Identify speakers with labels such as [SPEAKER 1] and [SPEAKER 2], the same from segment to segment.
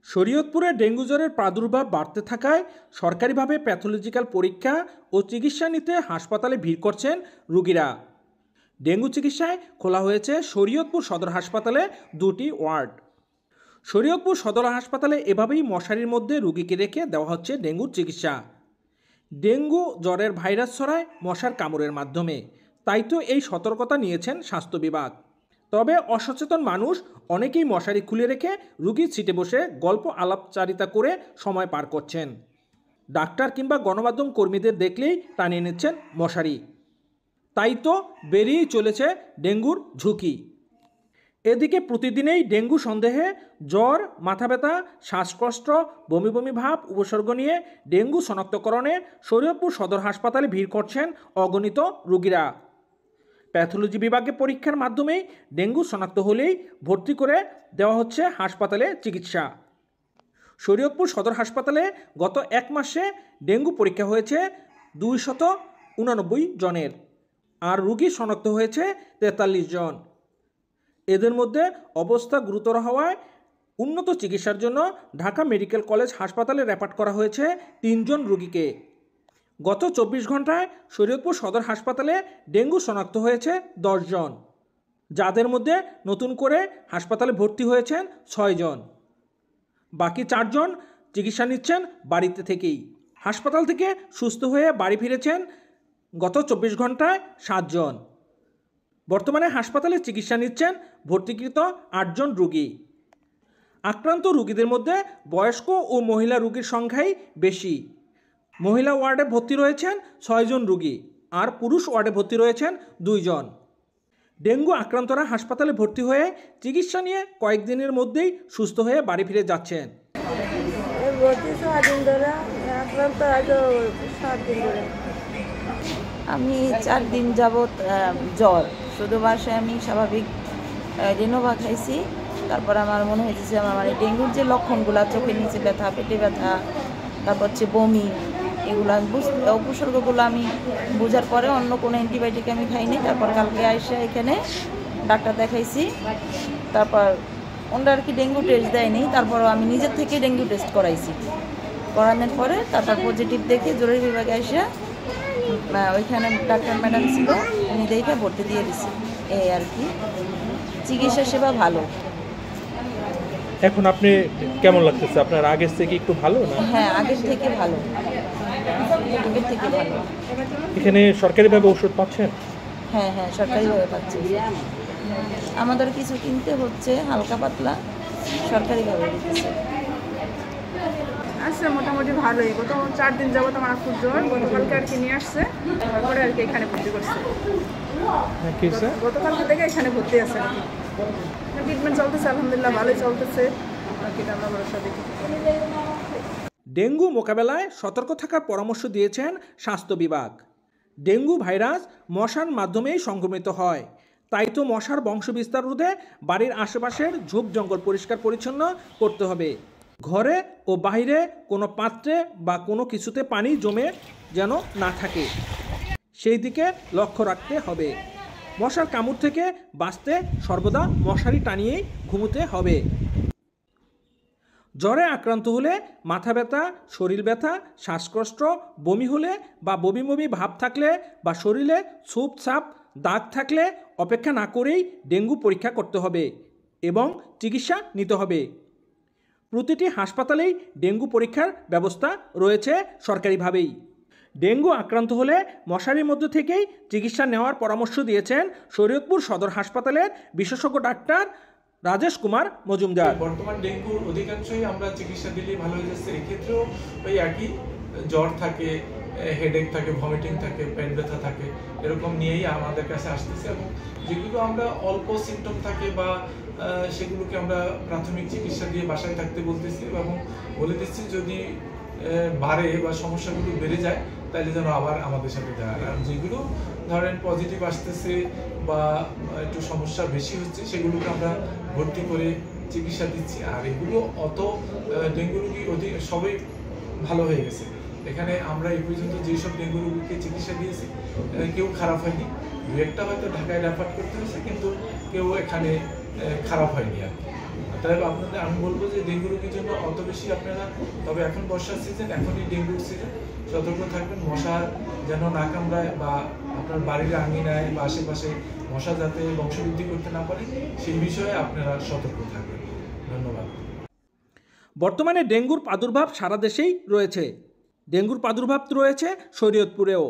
[SPEAKER 1] শরীয়তপুরে dengue জ্বরের প্রাদুর্ভাব বাড়তে থাকায় সরকারিভাবে প্যাথোলজিক্যাল পরীক্ষা ও চিকিৎসা নিতে হাসপাতালে ভিড় করছেন রোগীরা। ডেঙ্গু চিকিৎসায় খোলা হয়েছে শরীয়তপুর সদর হাসপাতালে 2টি ওয়ার্ড। শরীয়তপুর সদর হাসপাতালে এভাবেই মশারির মধ্যে রোগীকে রেখে দেওয়া হচ্ছে ডেঙ্গুর চিকিৎসা। ডেঙ্গু জ্বরের ভাইরাস ছড়ায় মশার কামড়ের মাধ্যমে, তাই তো এই সতর্কতা নিয়েছেন স্বাস্থ্য বিভাগ। তবে অসচেতন মানুষ অনেকেই মশারি খুলে রেখে রুগীর সিটে বসে গল্প আলাপচারিতা করে সময় পার করছেন। ডাক্তার কিংবা গণমাধ্যম কর্মীদের দেখলেই টানিয়ে নিচ্ছেন মশারি। তাই তো বেরিয়েই চলেছে ডেঙ্গুর ঝুঁকি। এদিকে প্রতিদিনেই ডেঙ্গু সন্দেহে জ্বর, মাথা ব্যথা, শ্বাসকষ্ট, বমি বমি ভাব উপসর্গ নিয়ে ডেঙ্গু শনাক্তকরণে শরীয়তপুর সদর হাসপাতালে ভিড় করছেন অগণিত রোগীরা। প্যাথোলজি বিভাগে পরীক্ষার মাধ্যমেই ডেঙ্গু শনাক্ত হলেই ভর্তি করে দেওয়া হচ্ছে হাসপাতালে চিকিৎসা। শরীয়তপুর সদর হাসপাতালে গত 1 মাসে ডেঙ্গু পরীক্ষা হয়েছে 289 জনের, আর রোগী শনাক্ত হয়েছে 43 জন। এদের মধ্যে অবস্থা গুরুতর হওয়ায় উন্নত চিকিৎসার জন্য ঢাকা মেডিকেল কলেজ হাসপাতালে রেফার করা হয়েছে 3 জন রোগীকে। গত 24 ঘন্টায় শরীয়তপুর সদর হাসপাতালে ডেঙ্গু শনাক্ত হয়েছে 10 জন, যাদের মধ্যে নতুন করে হাসপাতালে ভর্তি হয়েছেন 6 জন। বাকি 4 জন চিকিৎসা নিচ্ছেন বাড়িতে থেকেই। হাসপাতাল থেকে সুস্থ হয়ে বাড়ি ফিরেছেন গত 24 ঘন্টায় 7 জন। বর্তমানে হাসপাতালে চিকিৎসা নিচ্ছেন ভর্তিকৃত 8 জন রোগী। আক্রান্ত রোগীদের মধ্যে বয়স্ক ও মহিলা রোগীর সংখ্যাই বেশি। মহিলা ওয়ার্ডে ভর্তি রয়েছেন 6 জন রোগী, আর পুরুষ ওয়ার্ডে ভর্তি রয়েছেন 2 জন। ডেঙ্গু আক্রান্তরা হাসপাতালে ভর্তি হয়ে চিকিৎসা নিয়ে কয়েকদিনের মধ্যেই সুস্থ হয়ে বাড়ি ফিরে যাচ্ছেন।
[SPEAKER 2] আমি 4 দিন যাবৎ জ্বর, শুধু বাসায় আমি স্বাভাবিক রেনোভা খাইছি। তারপর আমার মনে হয়েছে আমার মানে ডেঙ্গুর যে লক্ষণগুলো, চোখের নিচে ব্যথা, পেটে ব্যথা, তারপর হচ্ছে বমি, এগুলো উপসর্গগুলো আমি বোঝার পরে অন্য কোনো অ্যান্টিবায়োটিক আমি খাইনি। তারপর কালকে আইসা এখানে ডাক্তার দেখাইছি। তারপর ওনারা আর কি ডেঙ্গু টেস্ট দেয়নি, তারপরও আমি নিজের থেকে ডেঙ্গু টেস্ট করাইছি। করানোর পরে তারপর পজিটিভ দেখে জরুরি বিভাগে আইসা ওইখানে ডাক্তার ম্যাডাম ছিল, উনি দেখে ভর্তি দিয়ে দিছি। এই আর কি, চিকিৎসা সেবা ভালো।
[SPEAKER 1] এখন আপনি কেমন লাগতেছে? আপনার আগের থেকে একটু ভালো না?
[SPEAKER 2] হ্যাঁ, আগের থেকে ভালো, আগের থেকে ভালো।
[SPEAKER 1] এখানে সরকারিভাবে ওষুধ পাচ্ছেন?
[SPEAKER 2] হ্যাঁ হ্যাঁ, সরকারিভাবে পাচ্ছি। আমাদের কিছু কিনতে হচ্ছে হালকা পাতলা, সরকারিভাবে দিতেছে।
[SPEAKER 3] আচ্ছা, মোটামুটি ভালোই। গত 4 দিন যাবো আমার খুব জ্বর, গতকালকে আর কি নিয়ে আসছে, তারপরে আর কি এখানে ভর্তি করছে। গতকালকে থেকে এখানে ভর্তি আছে আর কি। ট্রিটমেন্ট চলতেছে, আলহামদুলিল্লাহ ভালোই চলতেছে।
[SPEAKER 1] ডেঙ্গু মোকাবেলায় সতর্ক থাকার পরামর্শ দিয়েছেন স্বাস্থ্য বিভাগ। ডেঙ্গু ভাইরাস মশার মাধ্যমেই সংক্রমিত হয়, তাই তো মশার বংশবিস্তার রোধে বাড়ির আশেপাশের ঝোপ জঙ্গল পরিষ্কার পরিচ্ছন্ন করতে হবে। ঘরে ও বাইরে কোনো পাত্রে বা কোনো কিছুতে পানি জমে যেন না থাকে, সেই দিকে লক্ষ্য রাখতে হবে। মশার কামড় থেকে বাঁচতে সর্বদা মশারি টানিয়েই ঘুমোতে হবে। জ্বরে আক্রান্ত হলে মাথা ব্যথা, শরীর ব্যথা, শ্বাসকষ্ট, বমি হলে বা বমি বমি ভাব থাকলে বা শরীরে ছোপ ছাপ দাগ থাকলে অপেক্ষা না করেই ডেঙ্গু পরীক্ষা করতে হবে এবং চিকিৎসা নিতে হবে। প্রতিটি হাসপাতালেই ডেঙ্গু পরীক্ষার ব্যবস্থা রয়েছে সরকারিভাবেই। ডেঙ্গু আক্রান্ত হলে মশারির মধ্যে থেকেই চিকিৎসা নেওয়ার পরামর্শ দিয়েছেন শরীয়তপুর সদর হাসপাতালের বিশেষজ্ঞ ডাক্তার রাজেশ কুমার মজুমদার।
[SPEAKER 4] বর্তমান ডেঙ্গুর অধিকাংশই আমরা চিকিৎসা দিলেই ভালো হয়ে যাচ্ছে। এক্ষেত্রেও ওই একই জ্বর থাকে, হেডেক থাকে, ভমিটিং থাকে, পেট ব্যথা থাকে, এরকম নিয়েই আমাদের কাছে আসতেছে। এবং যেগুলো আমরা অল্প সিমটম থাকে বা সেগুলোকে আমরা প্রাথমিক চিকিৎসা দিয়ে বাসায় থাকতে বলতেছি এবং বলে দিচ্ছি যদি বাড়ে বা সমস্যাগুলো বেড়ে যায় তাহলে যেন আবার আমাদের সাথে দেয়। আর যেগুলো ধরেন পজিটিভ আসতেছে বা একটু সমস্যা বেশি হচ্ছে সেগুলোকে আমরা ভর্তি করে চিকিৎসা দিচ্ছি। আর এগুলো অত ডেঙ্গু রোগী সবই ভালো হয়ে গেছে। এখানে আমরা এই পর্যন্ত যেসব ডেঙ্গু রোগীকে চিকিৎসা দিয়েছি কেউ খারাপ হয়নি। 2-1টা হয়তো ঢাকায় রেফার করতে হয়েছে, কিন্তু কেউ এখানে খারাপ হয়নি আর কি। তাই আপনাদের আমি বলবো যে ডেঙ্গু রোগীর জন্য অত বেশি আপনারা, তবে এখন বর্ষার সিজন, এখনই ডেঙ্গুর সিজন, সতর্ক থাকবেন। মশা যেন না কামড়ায় বা আপনার বাড়ির আঙিনায় বা আশেপাশে মশা যাতে বংশবৃদ্ধি করতে না পারে সেই বিষয়ে আপনারা সতর্ক থাকবেন। ধন্যবাদ।
[SPEAKER 1] বর্তমানে ডেঙ্গুর প্রাদুর্ভাব সারা দেশেই রয়েছে। ডেঙ্গুর প্রাদুর্ভাব রয়েছে শরীয়তপুরেও।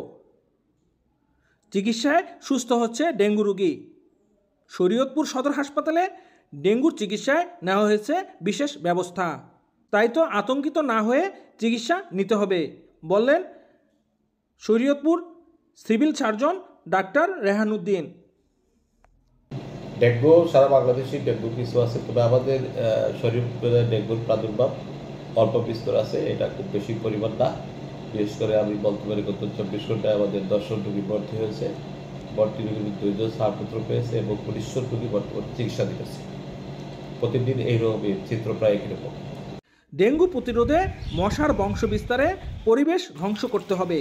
[SPEAKER 1] চিকিৎসায় সুস্থ হচ্ছে ডেঙ্গু রোগী। শরীয়তপুর সদর হাসপাতালে ডেঙ্গুর চিকিৎসায় নেওয়া হয়েছে বিশেষ ব্যবস্থা। তাই তো আতঙ্কিত না হয়ে চিকিৎসা নিতে হবে বললেন Shariatpur civil surgeon doctor Rehanuddin.
[SPEAKER 5] Dengue সারা বাংলাদেশে ডেঙ্গু কিছু আছে, তবে আমাদের শরীয়তপুরে ডেঙ্গুর প্রাদুর্ভাব অল্প বিস্তর আছে, এটা খুব বেশি পরিমাণ না। বিশেষ করে আমি বলতে পারি গত 24 ঘন্টায় আমাদের 10 জন রোগী ভর্তি হয়েছে। ভর্তি রোগীর 2 জন ছাড়পত্র পেয়েছে এবং 19 জন রোগী বর্তমানে চিকিৎসা দিতেছে। প্রতিদিন এই রোগের চিত্র প্রায় একই রকম।
[SPEAKER 1] ডেঙ্গু প্রতিরোধে মশার বংশ বিস্তারে পরিবেশ ধ্বংস করতে হবে।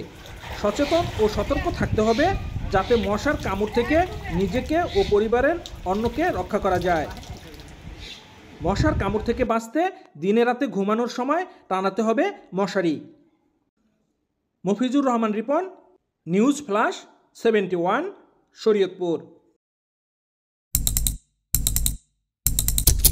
[SPEAKER 1] সচেতন ও সতর্ক থাকতে হবে যাতে মশার কামড় থেকে নিজেকে ও পরিবারের অন্যকে রক্ষা করা যায়। মশার কামড় থেকে বাঁচতে দিনে রাতে ঘুমানোর সময় টানাতে হবে মশারি। Mofizur Rahman Ripon, news flash 71, Shariatpur.